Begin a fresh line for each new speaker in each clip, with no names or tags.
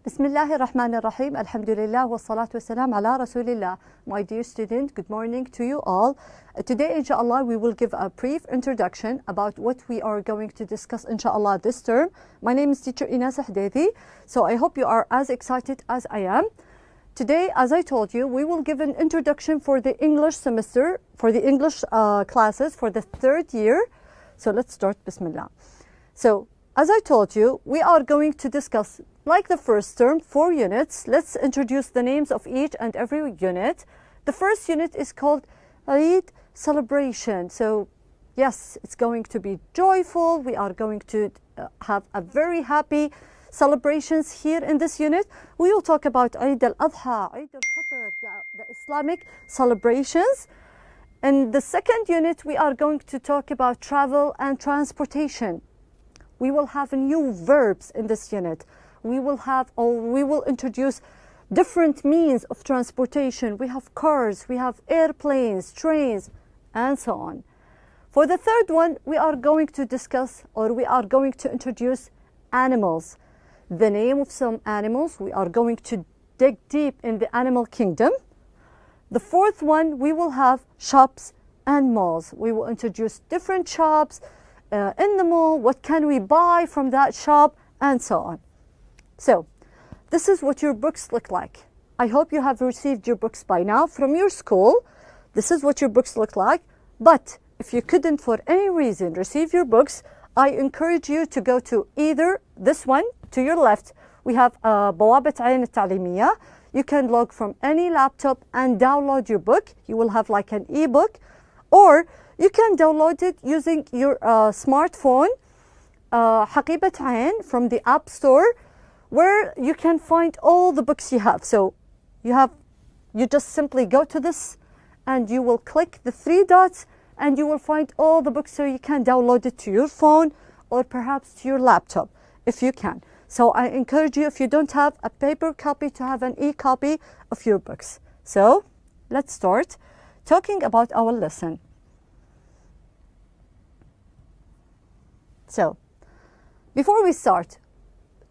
بسم الله الرحمن الرحيم الحمد لله والصلاة والسلام على رسول الله. My dear student, good morning to you all. Today inshallah we will give a brief introduction about what we are going to discuss inshallah this term. My name is teacher Inas Ahdethi, so I hope you are as excited as I am. Today, as I told you, we will give an introduction for the English semester, for the English classes for the third year. So let's start, Bismillah. So as I told you, we are going to discuss, like the first term, 4 units. Let's introduce the names of each and every unit. The first unit is called Eid celebration. So yes, it's going to be joyful. We are going to have a very happy celebrations here in this unit. We will talk about Eid al-Adha, Eid al-Fitr, the Islamic celebrations. In the second unit, we are going to talk about travel and transportation. We will have new verbs in this unit. We will introduce different means of transportation. We have cars, we have airplanes, trains, and so on. For the third one, we are going to discuss, or we are going to introduce animals. The name of some animals. We are going to dig deep in the animal kingdom. The fourth one, we will have shops and malls. We will introduce different shops in the mall. What can we buy from that shop, and so on. So this is what your books look like. I hope you have received your books by now from your school. This is what your books look like. But if you couldn't for any reason receive your books, I encourage you to go to either this one to your left. We have بوابة عين التعليمية. You can log from any laptop and download your book. You will have like an ebook, or you can download it using your smartphone, حقيبة عين, from the App Store, where you can find all the books you have. So you just simply go to this and you will click the 3 dots and you will find all the books, so you can download it to your phone or perhaps to your laptop if you can. So I encourage you, if you don't have a paper copy, to have an e-copy of your books. So let's start talking about our lesson. So before we start,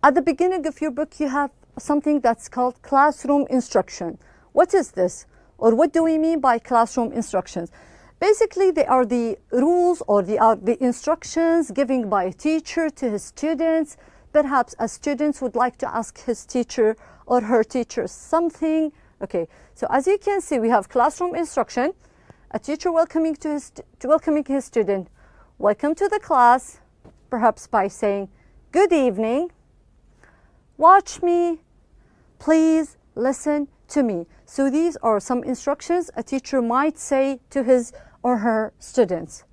at the beginning of your book you have something that's called classroom instruction. What is this, or what do we mean by classroom instructions? Basically, they are the rules, or they are the instructions given by a teacher to his students. Perhaps a student would like to ask his teacher or her teacher something. Okay, so as you can see, we have classroom instruction. A teacher welcoming his student. Welcome to the class, perhaps by saying, good evening, watch me, please listen to me. So these are some instructions a teacher might say to his or her students.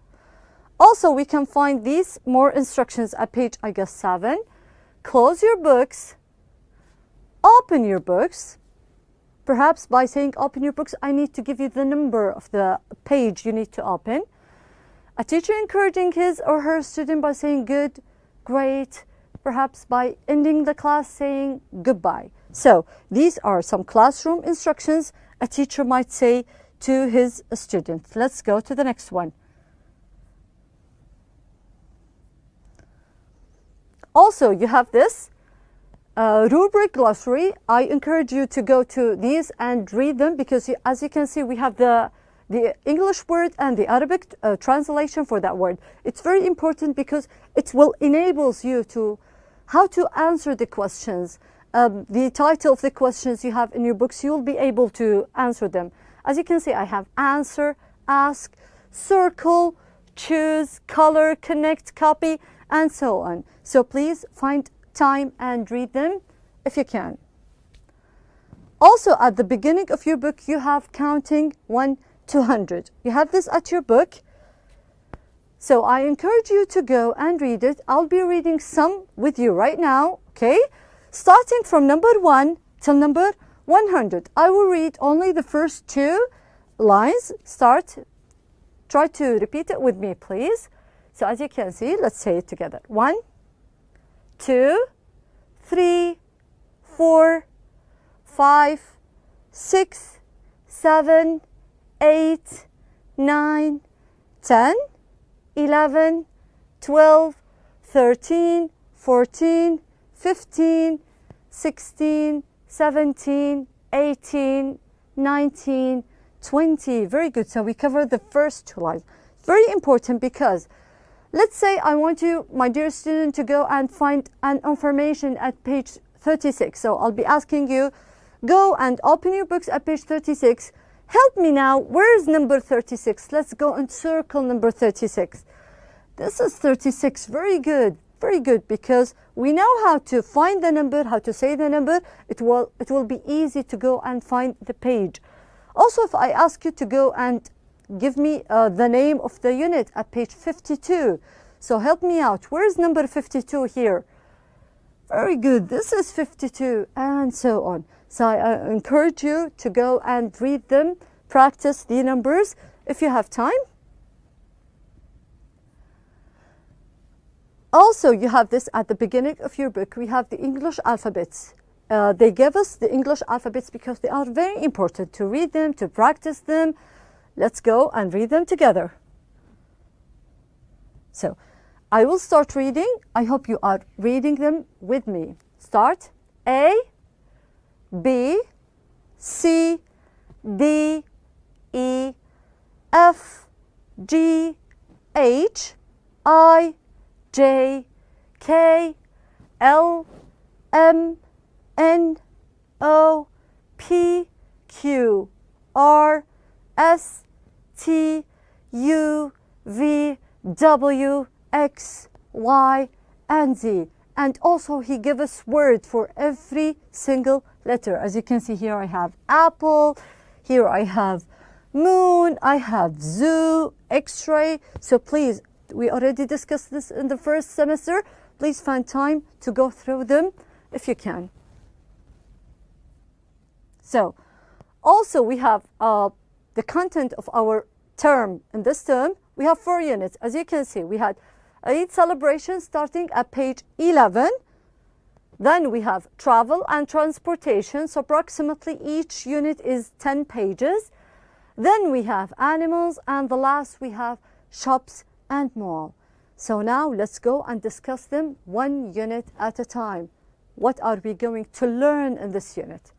Also, we can find these more instructions at page, I guess, 7. Close your books, open your books. Perhaps by saying open your books, I need to give you the number of the page you need to open. A teacher encouraging his or her student by saying good, great, perhaps by ending the class saying goodbye. So these are some classroom instructions a teacher might say to his student. Let's go to the next one. Also, you have this rubric glossary. I encourage you to go to these and read them, because as you can see, we have the English word and the Arabic translation for that word. It's very important because it will enable you to how to answer the questions. The title of the questions you have in your books, you will be able to answer them. As you can see, I have answer, ask, circle, choose, color, connect, copy, and so on. So please find time and read them if you can. Also, at the beginning of your book, you have counting 1 to 100. You have this at your book. So I encourage you to go and read it. I'll be reading some with you right now, okay? Starting from number 1 till number 100. I will read only the first 2 lines. Try to repeat it with me, please. So as you can see, let's say it together. 1, 2, 3, 4, 5, 6, 7, 8, 9, 10, 11, 12, 13, 14, 15, 16, 17, 18, 19, 20. Very good. So we covered the first two lines. Very important because let's say I want you, my dear student, to go and find an information at page 36. So I'll be asking you, go and open your books at page 36. Help me now, where is number 36? Let's go and circle number 36. This is 36. Very good. Very good, because we know how to find the number, how to say the number. It will be easy to go and find the page. Also, if I ask you to go and give me the name of the unit at page 52. So help me out. Where is number 52 here? Very good. This is 52, and so on. So I encourage you to go and read them, practice the numbers if you have time. Also, you have this at the beginning of your book. We have the English alphabets. They give us the English alphabets because they are very important to read them, to practice them. Let's go and read them together. So, I will start reading. I hope you are reading them with me. Start. A, B, C, D, E, F, G, H, I, J, K, L, M, N, O, P, Q, R, S, T, U, V, W, X, Y, and Z. And also he gives us words for every single letter. As you can see here, I have apple, here I have moon, I have zoo, x-ray. So please, we already discussed this in the first semester. Please find time to go through them if you can. So, also we have the content of our term. In this term, we have 4 units. As you can see, we had Eid celebration starting at page 11. Then we have travel and transportation. So approximately each unit is 10 pages. Then we have animals, and the last we have shops and mall. So now let's go and discuss them 1 unit at a time. What are we going to learn in this unit?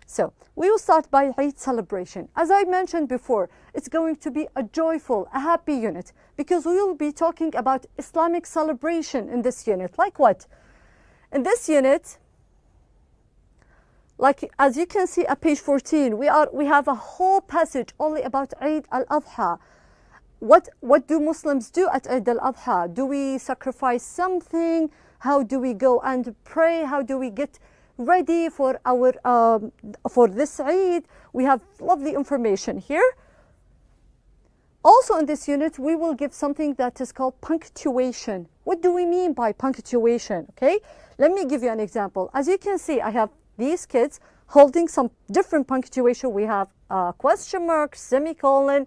So we will start by Eid celebration. As I mentioned before, it's going to be a joyful, a happy unit, because we will be talking about Islamic celebration in this unit. Like what? In this unit, like as you can see at page 14, we have a whole passage only about Eid al-Adha. What do Muslims do at Eid al-Adha? Do we sacrifice something? How do we go and pray? How do we get ready for our for this Eid? We have lovely information here. Also in this unit, we will give something that is called punctuation. What do we mean by punctuation? Okay, let me give you an example. As you can see, I have these kids holding some different punctuation. We have a question mark, semicolon,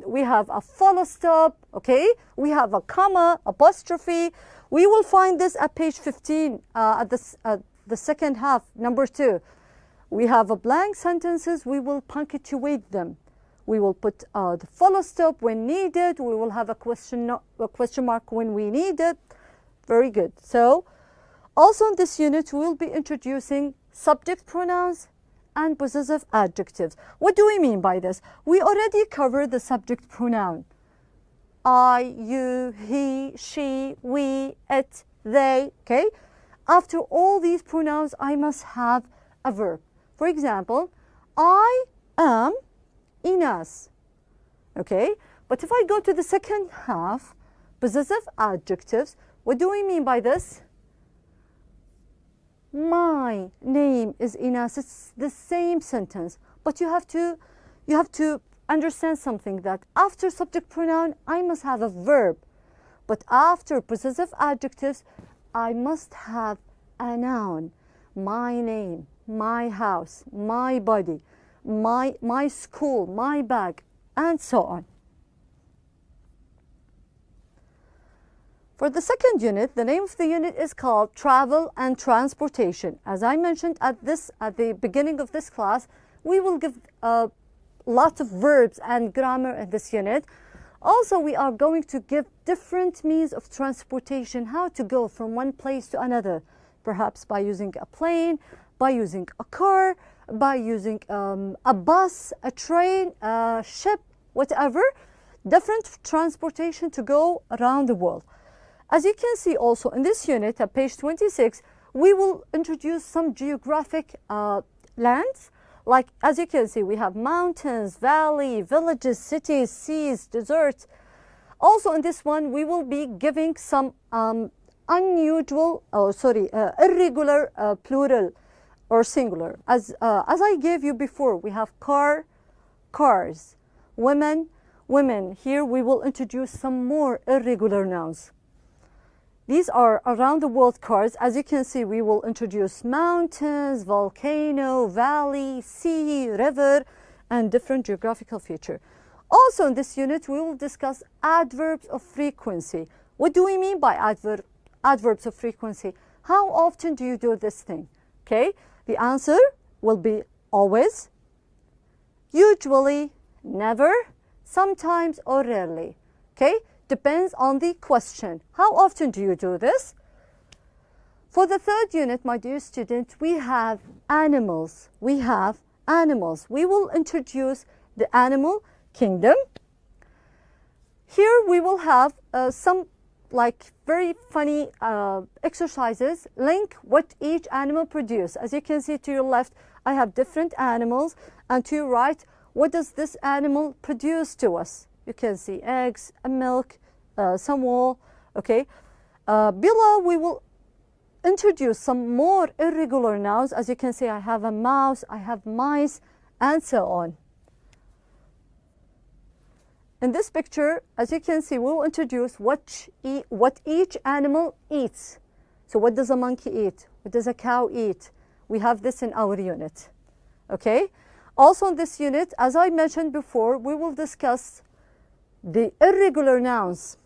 we have a full stop, okay? We have a comma, apostrophe. We will find this at page 15 at the second half, number 2. We have a blank sentences. We will punctuate them. We will put the full stop when needed. We will have a question mark when we need it. Very good. So, also in this unit, we will be introducing subject pronouns and possessive adjectives. What do we mean by this? We already covered the subject pronoun. I, you, he, she, we, it, they, okay? After all these pronouns, I must have a verb. For example, I am Inas, okay? But if I go to the second half, possessive adjectives, what do we mean by this? My name is Inas. It's the same sentence, but you have to understand something, that after subject pronoun, I must have a verb, but after possessive adjectives, I must have a noun. My name, my house, my body, my school, my bag, and so on. For the second unit, the name of the unit is called Travel and Transportation. As I mentioned at the beginning of this class, we will give a lot of verbs and grammar in this unit. Also, we are going to give different means of transportation, how to go from one place to another. perhaps by using a plane, by using a car, by using a bus, a train, a ship, whatever, different transportation to go around the world. As you can see also in this unit at page 26, we will introduce some geographic lands. Like, as you can see, we have mountains, valley, villages, cities, seas, deserts. Also in this one, we will be giving some irregular plural or singular. As I gave you before, we have car, cars, women, women. Here we will introduce some more irregular nouns. These are around the world cars. As you can see, we will introduce mountains, volcano, valley, sea, river, and different geographical feature. Also in this unit, we will discuss adverbs of frequency. What do we mean by adverbs of frequency? How often do you do this thing? Okay, the answer will be always, usually, never, sometimes, or rarely. Okay, depends on the question. How often do you do this? For the third unit, my dear student, we have animals. We have animals. We will introduce the animal kingdom. Here we will have some like very funny exercises. Link what each animal produce. As you can see to your left, I have different animals, and to your right, what does this animal produce to us? You can see eggs, milk, some wool. Okay. Below we will introduce some more irregular nouns. As you can see, I have a mouse, I have mice, and so on. In this picture, as you can see, we will introduce what each animal eats. So what does a monkey eat? What does a cow eat? We have this in our unit. Okay. Also in this unit, as I mentioned before, we will discuss the irregular nouns.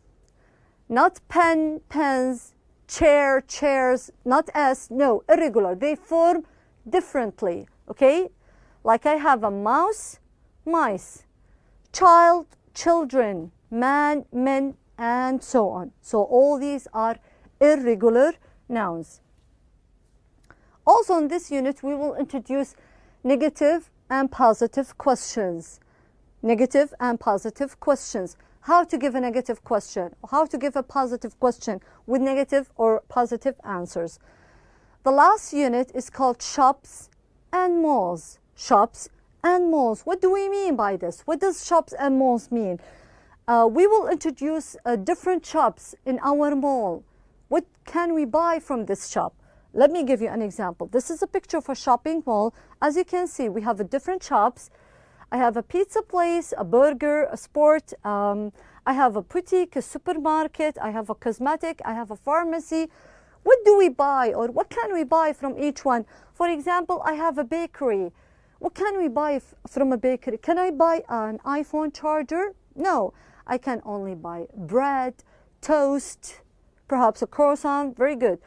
Not pen, pens, chair, chairs, not s, no, irregular. They form differently, okay? Like I have a mouse, mice, child, children, man, men, and so on. So all these are irregular nouns. Also in this unit, we will introduce negative and positive questions. Negative and positive questions. How to give a negative question, how to give a positive question with negative or positive answers. The last unit is called shops and malls. Shops and malls. What do we mean by this? What does shops and malls mean? We will introduce different shops in our mall. What can we buy from this shop? Let me give you an example. This is a picture of a shopping mall. As you can see, we have different shops. I have a pizza place, a burger, a sport. I have a boutique, a supermarket. I have a cosmetic. I have a pharmacy. What do we buy, or what can we buy from each one? For example, I have a bakery. What can we buy from a bakery? Can I buy an iPhone charger? No, I can only buy bread, toast, perhaps a croissant. Very good.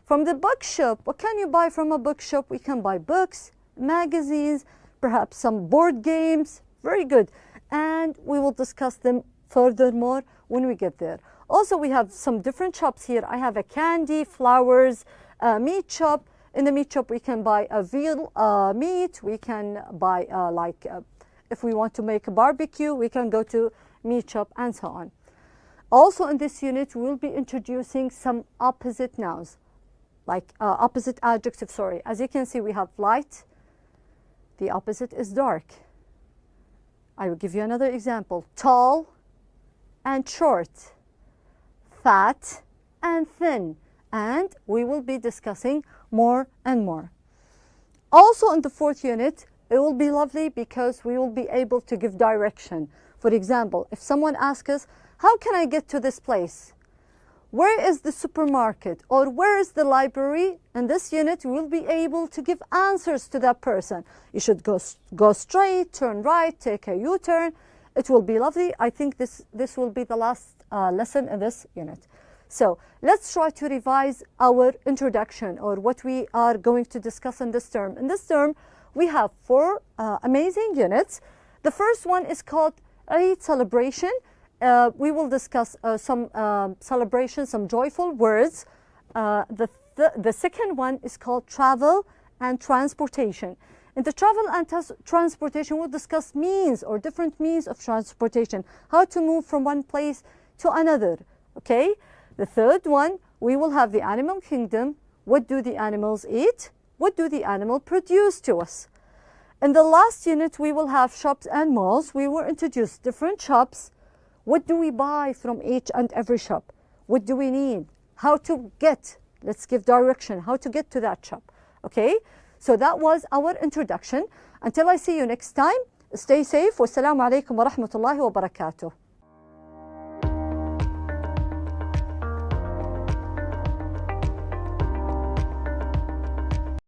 From the bookshop, what can you buy from a bookshop? We can buy books, magazines, perhaps some board games. Very good. And we will discuss them furthermore when we get there. Also, we have some different shops here. I have a candy, flowers, meat shop. In the meat shop, we can buy a veal meat. We can buy if we want to make a barbecue, we can go to meat shop and so on. Also in this unit, we'll be introducing some opposite nouns, like opposite adjectives, sorry. As you can see, we have light. The opposite is dark. I will give you another example. Tall and short. Fat and thin. And we will be discussing more and more. Also in the fourth unit, it will be lovely because we will be able to give direction. For example, if someone asks us, how can I get to this place? Where is the supermarket, or where is the library? In this unit, we'll be able to give answers to that person. You should go straight, turn right, take a U-turn. It will be lovely. I think this will be the last lesson in this unit. So let's try to revise our introduction, or what we are going to discuss in this term. In this term, we have 4 amazing units. The first one is called Eid celebration. We will discuss some celebrations, some joyful words. The The second one is called travel and transportation. In the travel and transportation, we'll discuss means or different means of transportation, how to move from one place to another, okay? The third one, we will have the animal kingdom. What do the animals eat? What do the animals produce to us? In the last unit, we will have shops and malls. We will introduce different shops. What do we buy from each and every shop? What do we need? How to get? Let's give direction, how to get to that shop, okay? So that was our introduction. Until I see you next time, stay safe. Wassalamu alaikum wa rahmatullahi wa barakatuh.